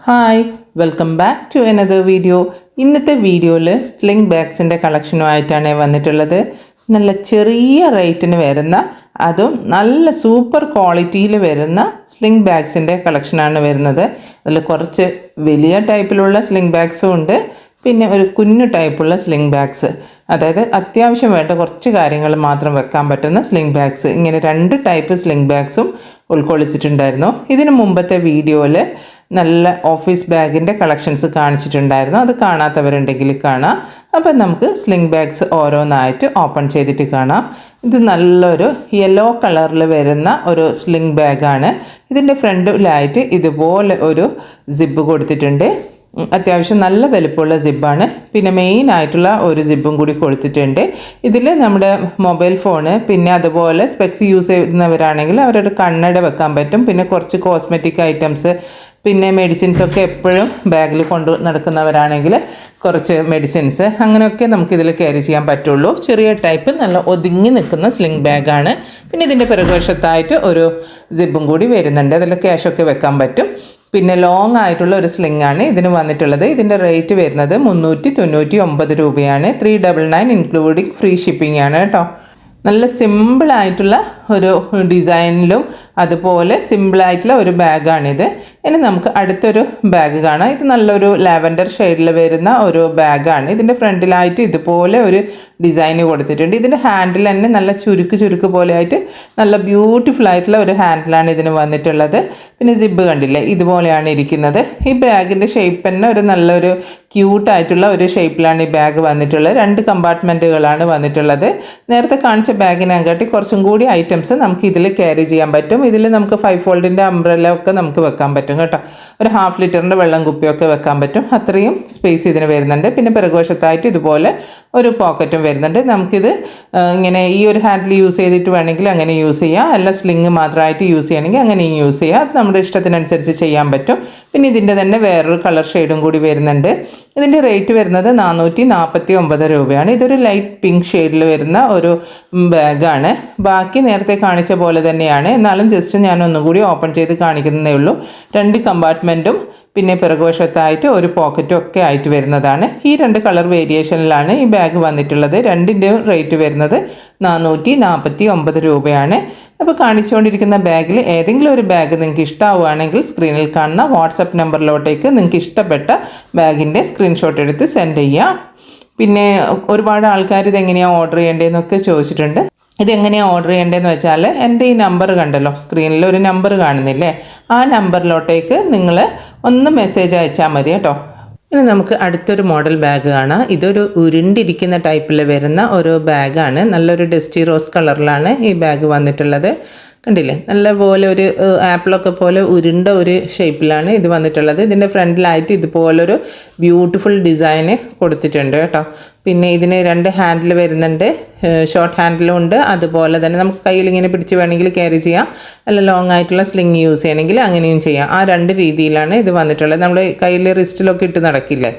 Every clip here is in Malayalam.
Hi welcome back to another video. ഇന്നത്തെ വീഡിയോയിൽ സ്ലിംഗ് ബാഗ്സിൻ്റെ കളക്ഷനുമായിട്ടാണ് വന്നിട്ടുള്ളത്. നല്ല ചെറിയ റേറ്റിന് വരുന്ന അതും നല്ല സൂപ്പർ ക്വാളിറ്റിയിൽ വരുന്ന സ്ലിംഗ് ബാഗ്സിൻ്റെ കളക്ഷനാണ് വരുന്നത്. അതിൽ കുറച്ച് വലിയ ടൈപ്പിലുള്ള സ്ലിംഗ് ബാഗ്സും ഉണ്ട്, പിന്നെ ഒരു കുഞ്ഞു ടൈപ്പുള്ള സ്ലിംഗ് ബാഗ്സ്, അതായത് അത്യാവശ്യം വേണ്ട കുറച്ച് കാര്യങ്ങൾ മാത്രം വെക്കാൻ പറ്റുന്ന സ്ലിംഗ് ബാഗ്സ്. ഇങ്ങനെ 2 ടൈപ്പ് സ്ലിംഗ് ബാഗ്സും ഉൾക്കൊള്ളിച്ചിട്ടുണ്ടായിരുന്നു. ഇതിന് മുമ്പത്തെ വീഡിയോയിൽ നല്ല ഓഫീസ് ബാഗിൻ്റെ കളക്ഷൻസ് കാണിച്ചിട്ടുണ്ടായിരുന്നു. അത് കാണാത്തവരുണ്ടെങ്കിൽ കാണാം. അപ്പം നമുക്ക് സ്ലിംഗ് ബാഗ്സ് ഓരോന്നായിട്ട് ഓപ്പൺ ചെയ്തിട്ട് കാണാം. ഇത് നല്ലൊരു യെല്ലോ കളറിൽ വരുന്ന ഒരു സ്ലിംഗ് ബാഗാണ്. ഇതിൻ്റെ ഫ്രണ്ടിലായിട്ട് ഇതുപോലെ ഒരു സിബ് കൊടുത്തിട്ടുണ്ട്. അത്യാവശ്യം നല്ല വലുപ്പമുള്ള സിബ്ബാണ്. പിന്നെ മെയിൻ ആയിട്ടുള്ള ഒരു സിബും കൂടി കൊടുത്തിട്ടുണ്ട്. ഇതിൽ നമ്മുടെ മൊബൈൽ ഫോണ്, പിന്നെ അതുപോലെ സ്പെക്സ് യൂസ് ചെയ്യുന്നവരാണെങ്കിൽ അവരൊരു കണ്ണട വെക്കാൻ പറ്റും. പിന്നെ കുറച്ച് കോസ്മെറ്റിക് ഐറ്റംസ്, പിന്നെ മെഡിസിൻസൊക്കെ എപ്പോഴും ബാഗിൽ കൊണ്ട് നടക്കുന്നവരാണെങ്കിൽ കുറച്ച് മെഡിസിൻസ്, അങ്ങനെയൊക്കെ നമുക്കിതിൽ ക്യാരി ചെയ്യാൻ പറ്റുള്ളൂ. ചെറിയ ടൈപ്പ് നല്ല ഒതുങ്ങി നിൽക്കുന്ന സ്ലിംഗ് ബാഗാണ്. പിന്നെ ഇതിൻ്റെ പിറകുവശത്തായിട്ട് ഒരു സിബും കൂടി വരുന്നുണ്ട്. അതിൽ ക്യാഷൊക്കെ വെക്കാൻ പറ്റും. പിന്നെ ലോങ് ആയിട്ടുള്ള ഒരു സ്ലിംഗ് ആണ് ഇതിന് വന്നിട്ടുള്ളത്. ഇതിൻ്റെ റേറ്റ് വരുന്നത് 399 രൂപയാണ്. 399 ഇൻക്ലൂഡിങ് ഫ്രീ ഷിപ്പിംഗ് ആണ് കേട്ടോ. നല്ല സിമ്പിളായിട്ടുള്ള ഒരു ഡിസൈനിലും അതുപോലെ സിമ്പിളായിട്ടുള്ള ഒരു ബാഗാണിത്. ഇനി നമുക്ക് അടുത്തൊരു ബാഗ് കാണാം. ഇത് നല്ലൊരു ലാവൻഡർ ഷെയ്ഡിൽ വരുന്ന ഒരു ബാഗാണ്. ഇതിൻ്റെ ഫ്രണ്ടിലായിട്ട് ഇതുപോലെ ഒരു ഡിസൈൻ കൊടുത്തിട്ടുണ്ട്. ഇതിൻ്റെ ഹാൻഡിൽ തന്നെ നല്ല ചുരുക്ക് പോലെ ആയിട്ട് നല്ല ബ്യൂട്ടിഫുൾ ആയിട്ടുള്ള ഒരു ഹാൻഡിലാണ് ഇതിന് വന്നിട്ടുള്ളത്. പിന്നെ സിബ് കണ്ടില്ലേ, ഇതുപോലെയാണ് ഇരിക്കുന്നത്. ഈ ബാഗിൻ്റെ ഷേപ്പ് തന്നെ ഒരു നല്ലൊരു ക്യൂട്ടായിട്ടുള്ള ഒരു ഷേപ്പിലാണ് ഈ ബാഗ് വന്നിട്ടുള്ളത്. 2 കമ്പാർട്ട്മെൻറ്റുകളാണ് വന്നിട്ടുള്ളത്. നേരത്തെ കാണിച്ച ബാഗിനെക്കാട്ടി കുറച്ചും കൂടി ഐറ്റംസ് നമുക്ക് ഇതിൽ ക്യാരി ചെയ്യാൻ പറ്റും. ഇതിൽ നമുക്ക് 5 ഫോൾഡിൻ്റെ അംബ്രല്ല ഒക്കെ നമുക്ക് വെക്കാൻ പറ്റും കേട്ടോ. ഒരു 1/2 ലിറ്ററിൻ്റെ വെള്ളം കുപ്പിയൊക്കെ വെക്കാൻ പറ്റും. അത്രയും സ്പേസ് ഇതിന് വരുന്നുണ്ട്. പിന്നെ പിറകുവശത്തായിട്ട് ഇതുപോലെ ഒരു പോക്കറ്റും വരുന്നുണ്ട്. നമുക്കിത് ഇങ്ങനെ ഈ ഒരു ഹാൻഡിൽ യൂസ് ചെയ്തിട്ട് വേണമെങ്കിൽ അങ്ങനെ യൂസ് ചെയ്യാം, അല്ല സ്ലിംഗ് മാത്രമായിട്ട് യൂസ് ചെയ്യണമെങ്കിൽ അങ്ങനെയും യൂസ് ചെയ്യാം. അത് നമ്മുടെ ഇഷ്ടത്തിനനുസരിച്ച് ചെയ്യാൻ പറ്റും. പിന്നെ ഇതിൻ്റെ തന്നെ വേറൊരു കളർ ഷെയ്ഡും കൂടി വരുന്നുണ്ട്. ഇതിൻ്റെ റേറ്റ് വരുന്നത് 449 രൂപയാണ്. ഇതൊരു ലൈറ്റ് പിങ്ക് ഷെയ്ഡിൽ വരുന്ന ഒരു ബാഗാണ്. ബാക്കി നേരത്തെ കാണിച്ച പോലെ തന്നെയാണ്, എന്നാലും ജസ്റ്റ് ഞാൻ ഒന്നുകൂടി ഓപ്പൺ ചെയ്ത് കാണിക്കുന്നതേ ഉള്ളൂ. 2 കമ്പാർട്ട്മെൻറ്റും പിന്നെ പിറകുവശത്തായിട്ട് ഒരു പോക്കറ്റും ഒക്കെ ആയിട്ട് വരുന്നതാണ്. ഈ 2 കളർ വേരിയേഷനിലാണ് ഈ ബാഗ് വന്നിട്ടുള്ളത്. 2ൻ്റെയും റേറ്റ് വരുന്നത് 449 രൂപയാണ്. അപ്പോൾ കാണിച്ചുകൊണ്ടിരിക്കുന്ന ബാഗിൽ ഏതെങ്കിലും ഒരു ബാഗ് നിങ്ങൾക്ക് ഇഷ്ടമാവുകയാണെങ്കിൽ സ്ക്രീനിൽ കാണുന്ന വാട്സപ്പ് നമ്പറിലോട്ടേക്ക് നിങ്ങൾക്ക് ഇഷ്ടപ്പെട്ട ബാഗിൻ്റെ സ്ക്രീൻഷോട്ട് എടുത്ത് സെൻഡ് ചെയ്യാം. പിന്നെ ഒരുപാട് ആൾക്കാർ ഇതെങ്ങനെയാണ് ഓർഡർ ചെയ്യേണ്ടതെന്നൊക്കെ ചോദിച്ചിട്ടുണ്ട്. ഇതെങ്ങനെയാണ് ഓർഡർ ചെയ്യേണ്ടതെന്ന് വെച്ചാൽ എൻ്റെ ഈ നമ്പർ കണ്ടല്ലോ, സ്ക്രീനിൽ ഒരു നമ്പർ കാണുന്നില്ലേ, ആ നമ്പറിലോട്ടേക്ക് നിങ്ങൾ ഒന്ന് മെസ്സേജ് അയച്ചാൽ മതി കേട്ടോ. ഇനി നമുക്ക് അടുത്തൊരു മോഡൽ ബാഗ് കാണാം. ഇതൊരു ഉരുണ്ടിരിക്കുന്ന ടൈപ്പിൽ വരുന്ന ഒരു ബാഗാണ്. നല്ലൊരു ഡസ്റ്റി റോസ് കളറിലാണ് ഈ ബാഗ് വന്നിട്ടുള്ളത്. കണ്ടില്ലേ, നല്ലപോലെ ഒരു ആപ്പിളൊക്കെ പോലെ ഉരുണ്ട ഒരു ഷേപ്പിലാണ് ഇത് വന്നിട്ടുള്ളത്. ഇതിൻ്റെ ഫ്രണ്ടിലായിട്ട് ഇതുപോലൊരു ബ്യൂട്ടിഫുൾ ഡിസൈന് കൊടുത്തിട്ടുണ്ട് കേട്ടോ. പിന്നെ ഇതിന് 2 ഹാൻഡിൽ വരുന്നുണ്ട്. ഷോർട്ട് ഹാൻഡിലും ഉണ്ട്, അതുപോലെ തന്നെ നമുക്ക് കയ്യിൽ ഇങ്ങനെ പിടിച്ച് വേണമെങ്കിൽ ക്യാരി ചെയ്യാം, അല്ല ലോങ് ആയിട്ടുള്ള സ്ലിംഗ് യൂസ് ചെയ്യണമെങ്കിൽ അങ്ങനെയും ചെയ്യാം. ആ 2 രീതിയിലാണ് ഇത് വന്നിട്ടുള്ളത്. നമ്മൾ കയ്യിൽ റിസ്റ്റിലൊക്കെ ഇട്ട് നടക്കില്ലേ,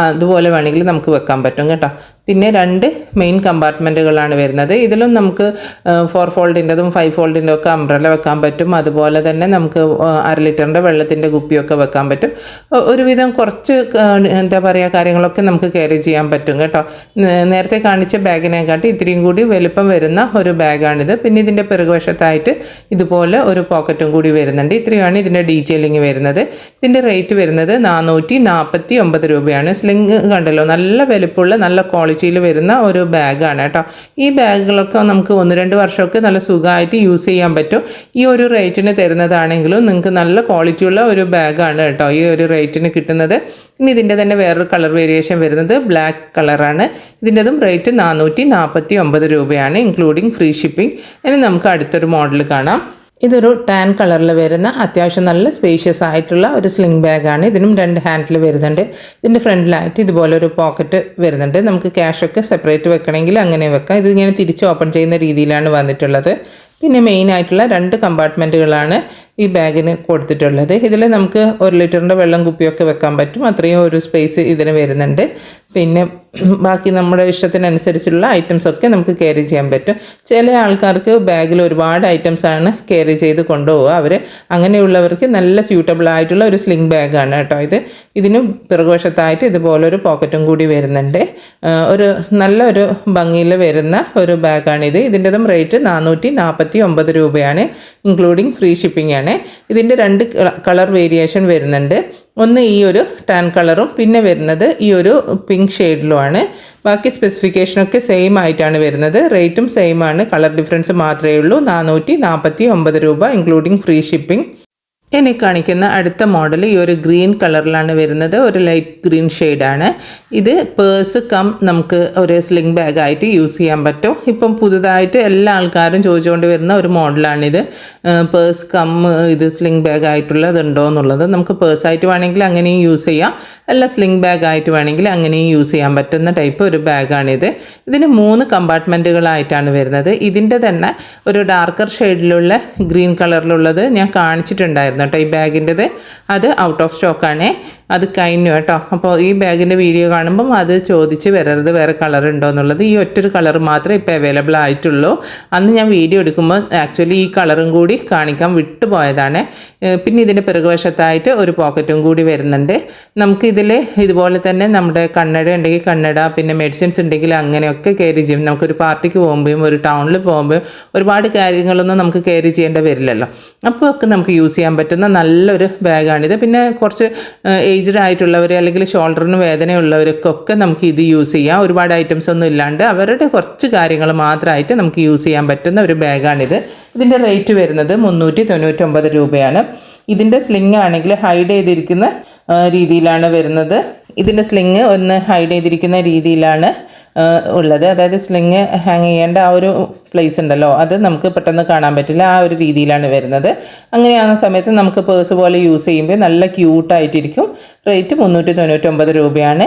അതുപോലെ വേണമെങ്കിൽ നമുക്ക് വെക്കാൻ പറ്റും കേട്ടോ. പിന്നെ 2 മെയിൻ കമ്പാർട്ട്മെൻറ്റുകളാണ് വരുന്നത്. ഇതിലും നമുക്ക് 4 ഫോൾഡിൻ്റെതും 5 ഫോൾഡിൻ്റെ ഒക്കെ അംബ്രല്ല വെക്കാൻ പറ്റും. അതുപോലെ തന്നെ നമുക്ക് 1/2 ലിറ്ററിൻ്റെ വെള്ളത്തിൻ്റെ കുപ്പിയൊക്കെ വെക്കാൻ പറ്റും. ഒരുവിധം കുറച്ച് എന്താ പറയുക കാര്യങ്ങളൊക്കെ നമുക്ക് ക്യാരി ചെയ്യാൻ പറ്റും കേട്ടോ. നേരത്തെ കാണിച്ച ബാഗിനെക്കാട്ടി ഇത്രയും കൂടി വലുപ്പം വരുന്ന ഒരു ബാഗാണിത്. പിന്നെ ഇതിൻ്റെ പിറകുവശത്തായിട്ട് ഇതുപോലെ ഒരു പോക്കറ്റും കൂടി വരുന്നുണ്ട്. ഇത്രയാണ് ഇതിൻ്റെ ഡീറ്റെയിലിംഗ് വരുന്നത്. ഇതിൻ്റെ റേറ്റ് വരുന്നത് 449 രൂപയാണ്. സ്ലിംഗ് കണ്ടല്ലോ, നല്ല വലുപ്പമുള്ള നല്ല ക്വാളിറ്റിയിൽ വരുന്ന ഒരു ബാഗാണ് കേട്ടോ. ഈ ബാഗുകളൊക്കെ നമുക്ക് 1-2 വർഷമൊക്കെ നല്ല സുഖമായിട്ട് യൂസ് ചെയ്യാൻ പറ്റും. ഈ ഒരു റേറ്റിന് തരുന്നതാണെങ്കിലും നിങ്ങൾക്ക് നല്ല ക്വാളിറ്റിയുള്ള ഒരു ബാഗാണ് കേട്ടോ ഈ ഒരു റേറ്റിന് കിട്ടുന്നത്. ഇനി ഇതിൻ്റെ തന്നെ വേറൊരു കളർ വേരിയേഷൻ വരുന്നത് ബ്ലാക്ക് കളറാണ്. ഇതിൻ്റെതും റേറ്റ് 449 രൂപയാണ് ഇൻക്ലൂഡിങ് ഫ്രീ ഷിപ്പിംഗ്. ഇനി നമുക്ക് അടുത്തൊരു മോഡൽ കാണാം. ഇതൊരു ടാൻ കളറിൽ വരുന്ന അത്യാവശ്യം നല്ല സ്പേഷ്യസ് ആയിട്ടുള്ള ഒരു സ്ലിംഗ് ബാഗാണ്. ഇതിനും 2 ഹാൻഡിൽ വരുന്നുണ്ട്. ഇതിൻ്റെ ഫ്രണ്ടിലായിട്ട് ഇതുപോലെ ഒരു പോക്കറ്റ് വരുന്നുണ്ട്. നമുക്ക് ക്യാഷൊക്കെ സെപ്പറേറ്റ് വെക്കണമെങ്കിൽ അങ്ങനെ വെക്കാം. ഇതിങ്ങനെ തിരിച്ച് ഓപ്പൺ ചെയ്യുന്ന രീതിയിലാണ് വന്നിട്ടുള്ളത്. പിന്നെ മെയിനായിട്ടുള്ള 2 കമ്പാർട്ട്മെൻറ്റുകളാണ് ഈ ബാഗിന് കൊടുത്തിട്ടുള്ളത്. ഇതിൽ നമുക്ക് 1 ലിറ്ററിൻ്റെ വെള്ളം കുപ്പിയൊക്കെ വെക്കാൻ പറ്റും, അത്രയും ഒരു സ്പേസ് ഇതിന് വരുന്നുണ്ട്. പിന്നെ ബാക്കി നമ്മുടെ ഇഷ്ടത്തിനനുസരിച്ചുള്ള ഐറ്റംസൊക്കെ നമുക്ക് ക്യാരി ചെയ്യാൻ പറ്റും. ചില ആൾക്കാർക്ക് ബാഗിൽ ഒരുപാട് ഐറ്റംസാണ് ക്യാരി ചെയ്ത് കൊണ്ടുപോവുക. അങ്ങനെയുള്ളവർക്ക് നല്ല സ്യൂട്ടബിൾ ആയിട്ടുള്ള ഒരു സ്ലിംഗ് ബാഗാണ് കേട്ടോ ഇത്. ഇതിന് പിറകുവശത്തായിട്ട് ഇതുപോലൊരു പോക്കറ്റും കൂടി വരുന്നുണ്ട്. നല്ലൊരു ഭംഗിയിൽ വരുന്ന ഒരു ബാഗാണിത്. ഇതിൻ്റെതും റേറ്റ് 449 രൂപയാണ്, ഇൻക്ലൂഡിങ് ഫ്രീ ഷിപ്പിംഗ് ആണ്. ഇതിൻ്റെ 2 കളർ വേരിയേഷൻ വരുന്നുണ്ട്. ഒന്ന് ഈ ഒരു ടാൻ കളറും പിന്നെ വരുന്നത് ഈ ഒരു പിങ്ക് ഷെയ്ഡിലുമാണ്. ബാക്കി സ്പെസിഫിക്കേഷനൊക്കെ സെയിം ആയിട്ടാണ് വരുന്നത്. റേറ്റും സെയിം ആണ്, കളർ ഡിഫറൻസ് മാത്രമേ ഉള്ളൂ. 449 രൂപ ഇൻക്ലൂഡിങ് ഫ്രീ ഷിപ്പിംഗ്. ഇനി കാണിക്കുന്ന അടുത്ത മോഡൽ ഈ ഒരു ഗ്രീൻ കളറിലാണ് വരുന്നത്. ഒരു ലൈറ്റ് ഗ്രീൻ ഷെയ്ഡാണ് ഇത്. പേഴ്സ് നമുക്ക് ഒരു സ്ലിംഗ് ബാഗായിട്ട് യൂസ് ചെയ്യാൻ പറ്റും. ഇപ്പം പുതുതായിട്ട് എല്ലാ ആൾക്കാരും ചോദിച്ചുകൊണ്ട് വരുന്ന ഒരു മോഡലാണിത്. പേഴ്സ് ഇത് സ്ലിംഗ് ബാഗായിട്ടുള്ളത് ഉണ്ടോ എന്നുള്ളത്. നമുക്ക് പേഴ്സായിട്ട് വേണമെങ്കിൽ അങ്ങനെയും യൂസ് ചെയ്യാം, അല്ല സ്ലിംഗ് ബാഗായിട്ട് വേണമെങ്കിൽ അങ്ങനെയും യൂസ് ചെയ്യാൻ പറ്റുന്ന ടൈപ്പ് ഒരു ബാഗാണിത്. ഇതിന് 3 കമ്പാർട്ട്മെൻറ്റുകളായിട്ടാണ് വരുന്നത്. ഇതിൻ്റെ തന്നെ ഒരു ഡാർക്കർ ഷെയ്ഡിലുള്ള ഗ്രീൻ കളറിലുള്ളത് ഞാൻ കാണിച്ചിട്ടുണ്ടായിരുന്നു കേട്ടോ. ഈ ബാഗിൻ്റെത് അത് ഔട്ട് ഓഫ് സ്റ്റോക്കാണ്, അത് കഴിഞ്ഞു കേട്ടോ. അപ്പോൾ ഈ ബാഗിൻ്റെ വീഡിയോ കാണുമ്പം അത് ചോദിച്ച് വരരുത് വേറെ കളർ ഉണ്ടോ എന്നുള്ളത്. ഈ ഒറ്റൊരു കളർ മാത്രമേ ഇപ്പോൾ അവൈലബിൾ ആയിട്ടുള്ളൂ. അന്ന് ഞാൻ വീഡിയോ എടുക്കുമ്പോൾ ആക്ച്വലി ഈ കളറും കൂടി കാണിക്കാൻ വിട്ടുപോയതാണ്. പിന്നെ ഇതിൻ്റെ പിറകുവശത്തായിട്ട് ഒരു പോക്കറ്റും കൂടി വരുന്നുണ്ട്. നമുക്കിതിൽ ഇതുപോലെ തന്നെ നമ്മുടെ കണ്ണട ഉണ്ടെങ്കിൽ കണ്ണട, പിന്നെ മെഡിസിൻസ് ഉണ്ടെങ്കിൽ അങ്ങനെയൊക്കെ ക്യാരി ചെയ്യും. നമുക്കൊരു പാർട്ടിക്ക് പോകുമ്പോഴും ഒരു ടൗണിൽ പോകുമ്പോഴും ഒരുപാട് കാര്യങ്ങളൊന്നും നമുക്ക് ക്യാരി ചെയ്യേണ്ട വരില്ലല്ലോ. അപ്പോൾ ഒക്കെ നമുക്ക് യൂസ് ചെയ്യാൻ പറ്റുന്ന നല്ലൊരു ബാഗാണിത്. പിന്നെ കുറച്ച് ഏജ്ഡ് ആയിട്ടുള്ളവർ അല്ലെങ്കിൽ ഷോൾഡറിന് വേദനയുള്ളവർക്കൊക്കെ നമുക്ക് ഇത് യൂസ് ചെയ്യാം. ഒരുപാട് ഐറ്റംസ് ഒന്നും ഇല്ലാണ്ട് അവരുടെ കുറച്ച് കാര്യങ്ങൾ മാത്രമായിട്ട് നമുക്ക് യൂസ് ചെയ്യാൻ പറ്റുന്ന ഒരു ബാഗാണിത്. ഇതിൻ്റെ റേറ്റ് വരുന്നത് 399 രൂപയാണ്. ഇതിൻ്റെ സ്ലിംഗ് ആണെങ്കിൽ ഹൈഡ് ചെയ്തിരിക്കുന്ന രീതിയിലാണ് വരുന്നത്. ഇതിൻ്റെ സ്ലിംഗ് ഒന്ന് ഹൈഡ് ചെയ്തിരിക്കുന്ന രീതിയിലാണ് ഉള്ളത്. അതായത് സ്ലിംഗ് ഹാങ് ചെയ്യേണ്ട ആ ഒരു പ്ലേസ് ഉണ്ടല്ലോ, അത് നമുക്ക് പെട്ടെന്ന് കാണാൻ പറ്റില്ല. ആ ഒരു രീതിയിലാണ് വരുന്നത്. അങ്ങനെയാകുന്ന സമയത്ത് നമുക്ക് പേഴ്സ് പോലെ യൂസ് ചെയ്യുമ്പോൾ നല്ല ക്യൂട്ടായിട്ടിരിക്കും. റേറ്റ് 399 രൂപയാണ്.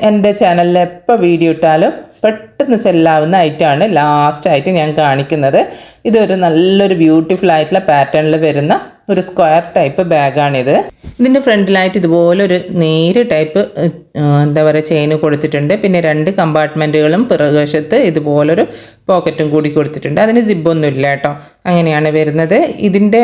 എൻ്റെ ചാനലിൽ എപ്പോൾ വീഡിയോ ഇട്ടാലും പെട്ടെന്ന് സെല്ലാവുന്ന ഐറ്റമാണ് ലാസ്റ്റായിട്ട് ഞാൻ കാണിക്കുന്നത്. ഇതൊരു നല്ലൊരു ബ്യൂട്ടിഫുൾ ആയിട്ടുള്ള പാറ്റേണിൽ വരുന്ന ഒരു സ്ക്വയർ ടൈപ്പ് ബാഗാണിത്. ഇതിൻ്റെ ഫ്രണ്ടിലായിട്ട് ഇതുപോലൊരു നേര് ടൈപ്പ് ചെയിന് കൊടുത്തിട്ടുണ്ട്. പിന്നെ 2 കമ്പാർട്ട്മെൻറ്റുകളും പിറകുവശത്ത് ഇതുപോലൊരു പോക്കറ്റും കൂടി കൊടുത്തിട്ടുണ്ട്. അതിന് സിബൊന്നും ഇല്ല കേട്ടോ. അങ്ങനെയാണ് വരുന്നത്. ഇതിൻ്റെ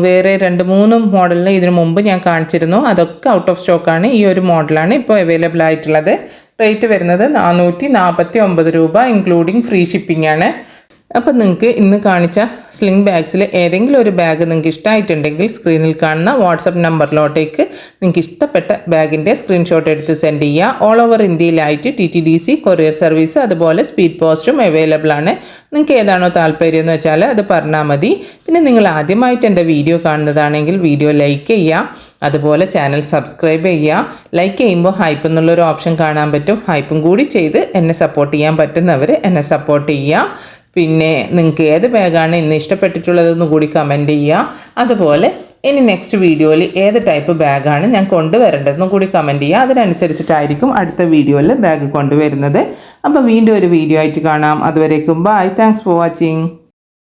വേറെ 2-3 മോഡലിന് ഇതിനു മുമ്പ് ഞാൻ കാണിച്ചിരുന്നു, അതൊക്കെ ഔട്ട് ഓഫ് സ്റ്റോക്കാണ്. ഈ ഒരു മോഡലാണ് ഇപ്പോൾ അവൈലബിൾ ആയിട്ടുള്ളത്. റേറ്റ് വരുന്നത് 449 രൂപ ഇൻക്ലൂഡിങ് ഫ്രീ ഷിപ്പിംഗ് ആണ്. അപ്പോൾ നിങ്ങൾക്ക് ഇന്ന് കാണിച്ച സ്ലിംഗ് ബാഗ്സിൽ ഏതെങ്കിലും ഒരു ബാഗ് നിങ്ങൾക്ക് ഇഷ്ടമായിട്ടുണ്ടെങ്കിൽ സ്ക്രീനിൽ കാണുന്ന വാട്സപ്പ് നമ്പറിലോട്ടേക്ക് നിങ്ങൾക്ക് ഇഷ്ടപ്പെട്ട ബാഗിൻ്റെ സ്ക്രീൻഷോട്ട് എടുത്ത് സെൻഡ് ചെയ്യുക. ഓൾ ഓവർ ഇന്ത്യയിലായിട്ട് TTDC കൊറിയർ സർവീസ് അതുപോലെ സ്പീഡ് പോസ്റ്റും അവൈലബിൾ ആണ്. നിങ്ങൾക്ക് ഏതാണോ താല്പര്യം എന്ന് വെച്ചാൽ അത് പറഞ്ഞാൽ മതി. പിന്നെ നിങ്ങൾ ആദ്യമായിട്ട് എൻ്റെ വീഡിയോ കാണുന്നതാണെങ്കിൽ വീഡിയോ ലൈക്ക് ചെയ്യുക, അതുപോലെ ചാനൽ സബ്സ്ക്രൈബ് ചെയ്യുക. ലൈക്ക് ചെയ്യുമ്പോൾ ഹൈപ്പ് എന്നുള്ളൊരു ഓപ്ഷൻ കാണാൻ പറ്റും. ഹൈപ്പും കൂടി ചെയ്ത് എന്നെ സപ്പോർട്ട് ചെയ്യാൻ പറ്റുന്നവർ എന്നെ സപ്പോർട്ട് ചെയ്യുക. പിന്നെ നിങ്ങൾക്ക് ഏത് ബാഗാണ് ഇന്ന് ഇഷ്ടപ്പെട്ടിട്ടുള്ളതെന്ന് കൂടി കമൻറ്റ് ചെയ്യുക. അതുപോലെ ഇനി നെക്സ്റ്റ് വീഡിയോയിൽ ഏത് ടൈപ്പ് ബാഗാണ് ഞാൻ കൊണ്ടുവരേണ്ടതെന്നും കൂടി കമൻറ്റ് ചെയ്യുക. അതിനനുസരിച്ചിട്ടായിരിക്കും അടുത്ത വീഡിയോയിൽ ബാഗ് കൊണ്ടുവരുന്നത്. അപ്പോൾ വീണ്ടും ഒരു വീഡിയോ ആയിട്ട് കാണാം. അതുവരേക്കും ബൈ. Thanks for watching.